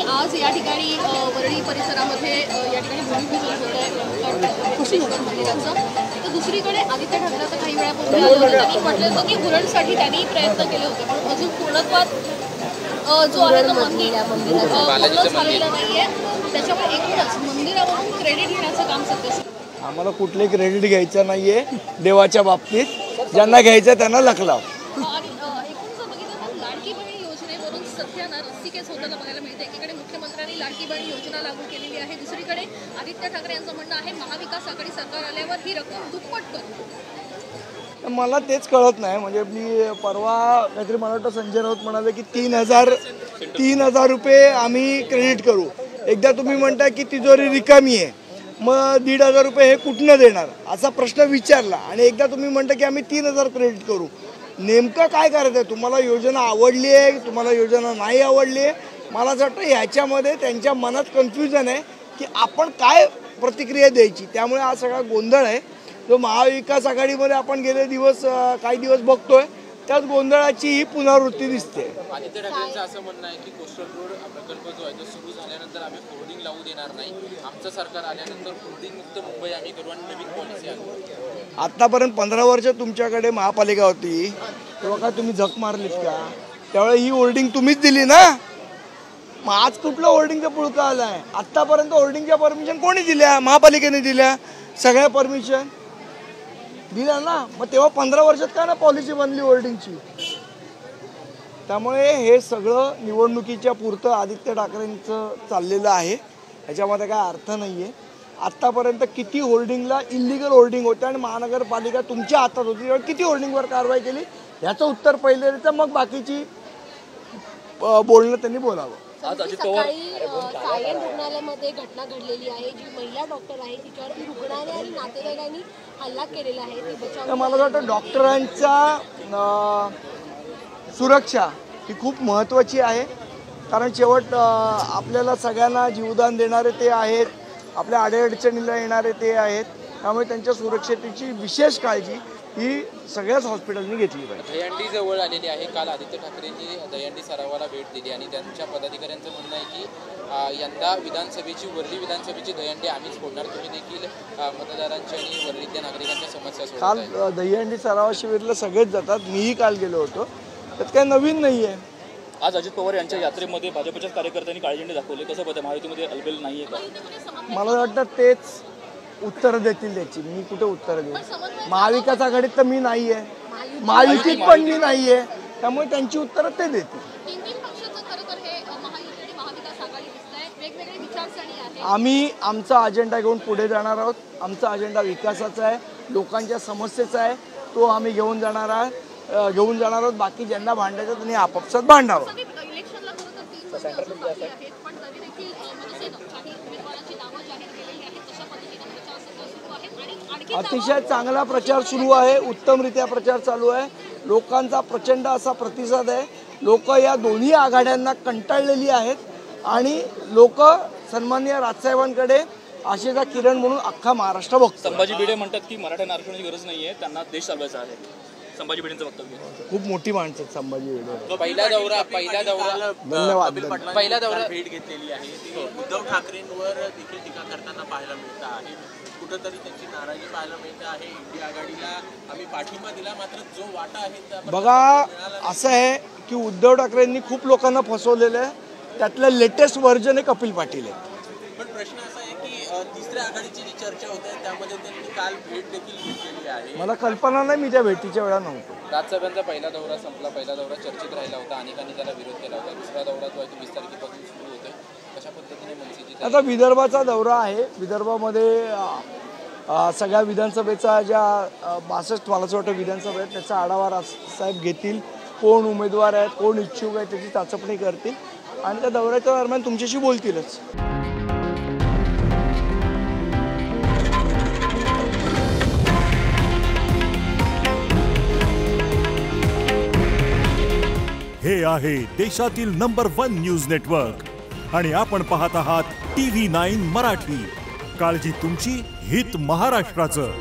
आज या ठिकाणी वरळी परिसरामध्ये या ठिकाणी भूमिपूजन होत आहे मंदिराचं। तर दुसरीकडे आदित्य ठाकरे आता काही वेळापूर्वी आले होते, त्यांनी म्हटलं होतं की उरणसाठी त्यांनी प्रयत्न केले होते, पण अजून पूर्णत्वात जो आहे तो मंदिराचा झालेला नाहीये। त्याच्यामुळे एकूणच मंदिरावरून क्रेडिट घेण्याचं काम सध्या आम्हाला कुठले क्रेडिट घ्यायचं नाहीये देवाच्या बाबतीत, ज्यांना घ्यायचं त्यांना लखलाव। लाडकी बहीण योजनेवरून सध्या रस्सीकेस होताना बघायला मिळते। एकीकडे मुख्यमंत्र्यांनी लाडकी बहीण योजना लागू केलेली आहे, दुसरीकडे आदित्य ठाकरे यांचं म्हणणं आहे महाविकास आघाडी सरकार आल्यावर ही रक्कम दुप्पट करू। मला तेच कळत नाही, म्हणजे मी परवा काहीतरी मला वाटतं संजय राऊत म्हणाले की 3,000 रुपये आम्ही क्रेडिट करू। एकदा तुम्ही म्हणता की तिजोरी रिकामी आहे, मग 1,500 रुपये हे कुठनं देणार असा प्रश्न विचारला, आणि एकदा तुम्ही म्हणता की आम्ही 3,000 क्रेडिट करू। नेमकं काय करायचं आहे? तुम्हाला योजना आवडली आहे, तुम्हाला योजना नाही आवडली आहे? मला असं वाटतं ह्याच्यामध्ये त्यांच्या मनात कन्फ्युजन आहे की आपण काय प्रतिक्रिया द्यायची, त्यामुळे हा सगळा गोंधळ आहे जो महाविकास आघाडीमध्ये आपण गेले काही दिवस बघतोय, त्याच गोंधळाची ही पुनरावृत्ती दिसते। आदित्य ठाकरेंचं असं म्हणणं आहे की कोस्टल रोड प्रकल्प जो आहे तो सुरू झाल्यानंतर आम्ही होर्डिंग लावू देणार नाही, आमचं सरकार आल्यानंतर होर्डिंग मुक्त मुंबई आम्ही करू आणि नवीन पॉलिसी आणू। आतापर्यंत 15 वर्ष तुमच्याकडे महापालिका होती, तेव्हा का तुम्ही झक मारलीत का? त्यावेळी ही होर्डिंग तुम्हीच दिली ना, मग आज कुठलं होर्डिंगचा पुळका आलाय? आतापर्यंत होर्डिंगच्या परमिशन कोणी दिल्या? महापालिकेने दिल्या सगळ्या परमिशन दिला ना, मग तेव्हा 15 वर्षात का ना पॉलिसी बनली होर्डिंगची? त्यामुळे हे सगळं निवडणुकीच्या पुरतं आदित्य ठाकरेंचं चाललेलं आहे, ह्याच्यामध्ये काय अर्थ नाही आहे। आत्तापर्यंत किती होर्डिंगला इल्लीगल होर्डिंग होते आणि महानगरपालिका तुमच्या हातात होती, तेव्हा किती होर्डिंगवर कारवाई केली याचं उत्तर पहिले तर मग बाकीची बोलणं त्यांनी बोलावं। आज अजित पवार सायन रुग्णालयामध्ये घटना घडलेली आहे, जी महिला डॉक्टर आहे तिच्यावरती रुग्णालय आणि नातेवाईकांनी हल्ला केलेला आहे, ती बचाव। मला वाटतं डॉक्टरांचा सुरक्षा ही खूप महत्त्वाची आहे, कारण शेवट आपल्याला सगळ्यांना जीवदान देणारे ते आहेत, आपल्या अडचणीला येणारे ते आहेत, त्यामुळे त्यांच्या सुरक्षेची विशेष काळजी ही सगळ्याच हॉस्पिटलनी घेतली पाहिजे। दहीहंडी जवळ आलेली आहे, काल आदित्य ठाकरेंनी दहीहंडी सरावाला भेट दिली आणि त्यांच्या पदाधिकाऱ्यांचं म्हणणं आहे की यंदा वरळी विधानसभेची दहीहंडी आम्हीच फोडणार, तुम्ही देखील मतदारांची आणि वरळीतल्या नागरिकांच्या समस्या काल दहीहंडी सराव शिबिरला सगळेच जातात, मीही काल गेलो होतो, त्यात काही नवीन नाही आहे। आज अजित पवार यांच्या यात्रेमध्ये भाजपच्या कार्यकर्त्यांनी काळीझेंडे दाखवले, कसं बघतं? महायुतीमध्ये अलबेल नाहीये का? मला वाटतं तेच उत्तर देतील त्याची, मी कुठे उत्तर देईन? महाविकास आघाडीत तर मी नाहीये, महायुतीत पण मी नाहीये, त्यामुळे त्यांची उत्तरं ते देतील। आम्ही आमचा अजेंडा घेऊन पुढे जाणार आहोत, आमचा अजेंडा विकासाचा आहे, लोकांच्या समस्येचा आहे, तो आम्ही घेऊन जाणार आहोत। बाकी ज्यांना भांडायचं त्यांनी आपापसात भांडावं। अतिशय चांगला प्रचार सुरू आहे, उत्तमरित्या प्रचार चालू आहे, लोकांचा प्रचंड असा प्रतिसाद आहे। लोक या दोन्ही आघाड्यांना कंटाळलेली आहेत आणि लोक सन्माननीय राजसाहेबांकडे आशेचा किरण म्हणून अख्खा महाराष्ट्र बघतो। संभाजी भिडे म्हणतात की मराठा आरक्षणाची गरज नाहीये, त्यांना देश चालवायचा आहे, संभाजी भिडेंचं वक्तव्य। खूप मोठी माणसं आहेत संभाजी भिडे। पहिला दौरा धन्यवाद। पहिला दौरा भेट घेतलेली आहे, उद्धव ठाकरेंवर देखील टीका करताना पाहायला मिळत आहे, कुठंतरी त्यांची नाराजी पाहायला मिळते आहे। इंडिया आघाडीला आम्ही पाठिंबा दिला, मात्र जो वाटा आहे बघा असं आहे की उद्धव ठाकरेंनी खूप लोकांना फसवलेलं आहे, त्यातलं लेटेस्ट व्हर्जन आहे कपिल पाटील आहे। पण प्रश्न असा आहे की तिसऱ्या आघाडीची जी चर्चा होते त्यामध्ये त्यांनी काल भेट देखील घेतलेली आहे। मला कल्पना नाही, मी त्या भेटीच्या वेळा नव्हतो। राजसाहेबांचा पहिला दौरा संपला, पहिला दौरा चर्चेत राहिला होता, अनेकांनी त्याला विरोध केला होता, दुसरा दौरा जो आहे तो 20 तारखेपासून सुरू होतोय, कशा पद्धतीने मनसेची? आता विदर्भाचा दौरा आहे, विदर्भामध्ये सगळ्या विधानसभेचा ज्या 62 मला असं वाटतं विधानसभा आहेत त्याचा आढावा राजसाहेब घेतील, कोण उमेदवार आहेत, कोण इच्छुक आहे त्याची चाचपणी करतील आणि त्या दौऱ्याच्या दरम्यान तुमच्याशी बोलतीलच। हे आहे देशातील नंबर 1 न्यूज नेटवर्क आणि आपण पाहत आहात TV9 मराठी। काळजी तुमची, हित महाराष्ट्राचं।